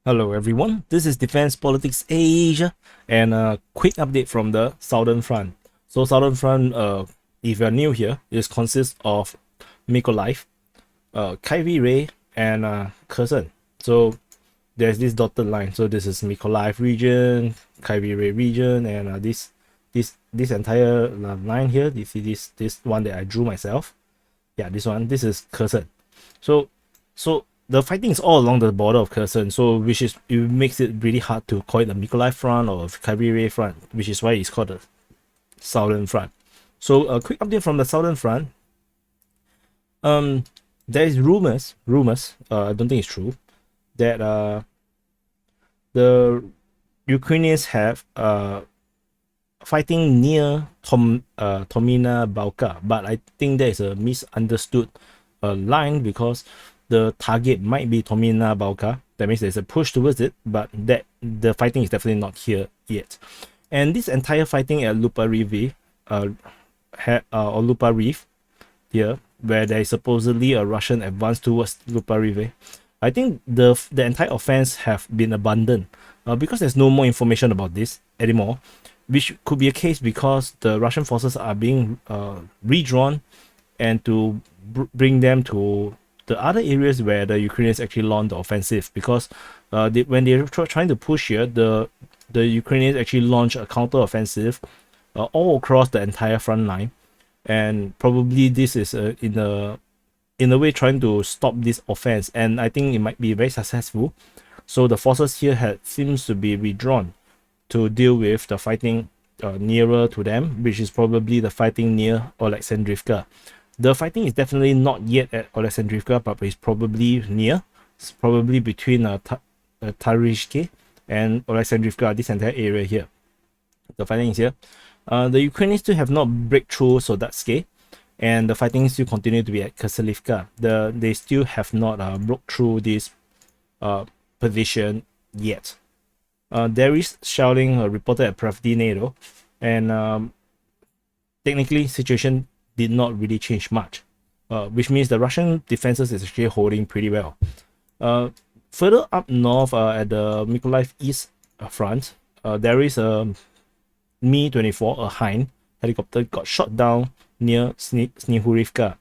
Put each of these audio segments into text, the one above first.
Hello everyone, this is Defense Politics Asia and a quick update from the Southern Front. So Southern Front, if you're new here, it consists of Mykolaiv, Kaviray, and Kherson. So there's this dotted line. So this is Mykolaiv region, Kaviray region, and this entire line here. You see this one that I drew myself. Yeah, this one. This is Kherson. So the fighting is all along the border of Kherson, so it makes it really hard to call it the Mykolaiv front or Kaviray front, which is why it's called the Southern Front. So a quick update from the Southern Front. There is rumors. I don't think it's true that the Ukrainians have fighting near Tomina Balka, but I think there is a misunderstood line because the target might be Tomina Balka. That means there's a push towards it, but that the fighting is definitely not here yet. And this entire fighting at Lupareve, or Lupareve here, where there is supposedly a Russian advance towards Lupareve, I think the entire offense have been abandoned because there's no more information about this anymore, which could be a case because the Russian forces are being redrawn and to bring them to the other areas where the Ukrainians actually launched the offensive, because when they were trying to push here, the Ukrainians actually launched a counter-offensive all across the entire front line, and probably this is in a way trying to stop this offense, and I think it might be very successful. So the forces here seems to be withdrawn to deal with the fighting nearer to them, which is probably the fighting near Alexandrivka. The fighting is definitely not yet at Alexandrivka, but it's probably near. It's probably between Tarishke and Alexandrivka, this entire area here. The fighting is here. The Ukrainians still have not break through Sodatske, and the fighting still continue to be at Kasalivka. They still have not broke through this position yet. There is shelling reported at Pravdinero, and technically situation did not really change much, which means the Russian defenses is actually holding pretty well. Further up north at the Mykolaiv East front, there is a Mi-24, a Hind helicopter, got shot down near Snihurivka.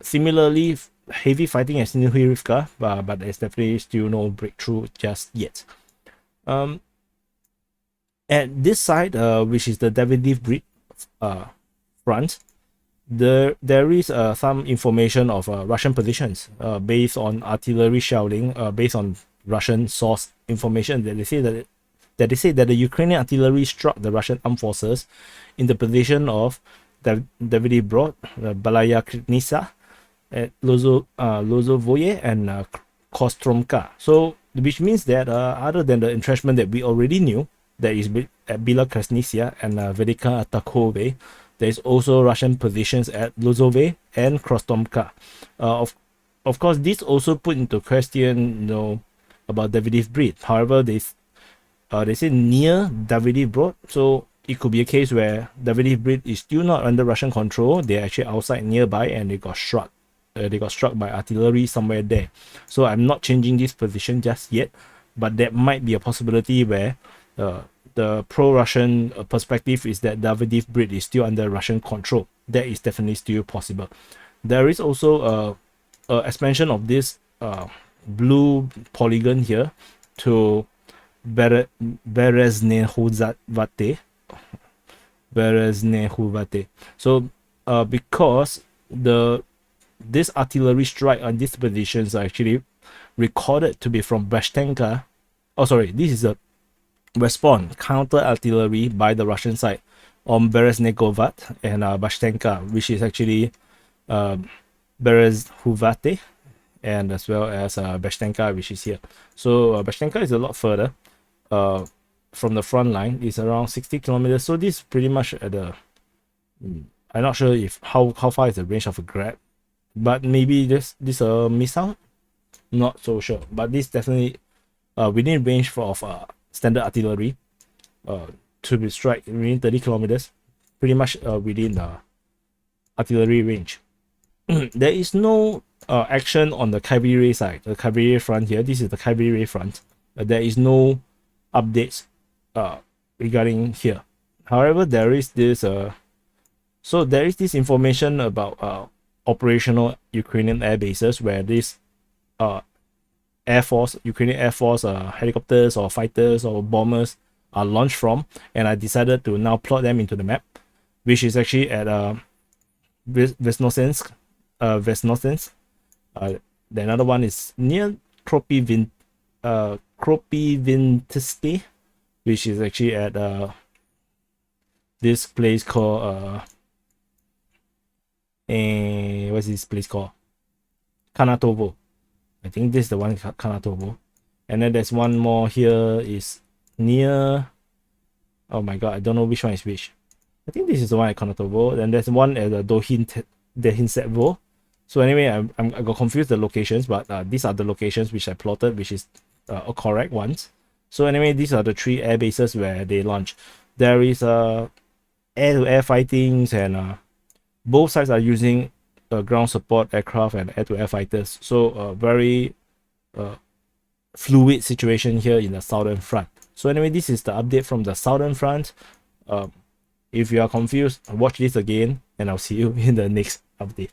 Similarly, heavy fighting at Snihurivka, but there's definitely still no breakthrough just yet. At this side, which is the Davydiv Brid front, there is some information of Russian positions based on artillery shelling, based on Russian source information that they say that the Ukrainian artillery struck the Russian armed forces in the position of Davydiv Brid, Balaya Knisa, Lozovoye, and Kostromka. So, which means that other than the entrenchment that we already knew, that is at Bila Krasnisia and Velika Takove, there is also Russian positions at Lozove and Krostomka. Of course, this also put into question, about Davydiv Brid. However, they say near Davydiv Brid, so it could be a case where Davydiv Brid is still not under Russian control. They're actually outside nearby, and they got struck. They got struck by artillery somewhere there. So I'm not changing this position just yet, but that might be a possibility where the pro-Russian perspective is that Davydiv Brid is still under Russian control. That is definitely still possible. There is also a expansion of this blue polygon here to Berezhnehuvate. So because this artillery strike on these positions are actually recorded to be from Bashtenka. Oh, sorry, this is a response counter artillery by the Russian side on Berezhnehovat and Bashtenka, which is actually Berezhnehuvate, and as well as Bashtenka, which is here. So Bashtenka is a lot further from the front line. It's around 60 kilometers. So this is pretty much at the I'm not sure if how far is the range of a grab, but maybe this a missile. Not so sure, but this definitely within range of standard artillery to be strike within 30 kilometers, pretty much within the artillery range. There is no action on the Kaviray side, the Kaviray front here. This is the Kaviray front. there is no updates regarding here. However, there is this information about operational Ukrainian air bases where this Ukrainian Air Force helicopters or fighters or bombers are launched from, and I decided to now plot them into the map, which is actually at Vesnosensk. The another one is near Kropivintsky, which is actually at this place called what's this place called? Kanatovo. I think this is the one, Kanatovo. And then there's one more here is near, oh my god, I don't know which one is which. I think this is the one at Kanatovo. And there's one at the Dehinsetvo. So anyway, I got confused the locations, but these are the locations which I plotted, which is correct ones. So anyway, these are the 3 air bases where they launch. There is air-to-air fightings, and both sides are using ground support aircraft and air-to-air fighters. So a very fluid situation here in the southern front. So anyway, this is the update from the southern front. If you are confused, watch this again, and I'll see you in the next update.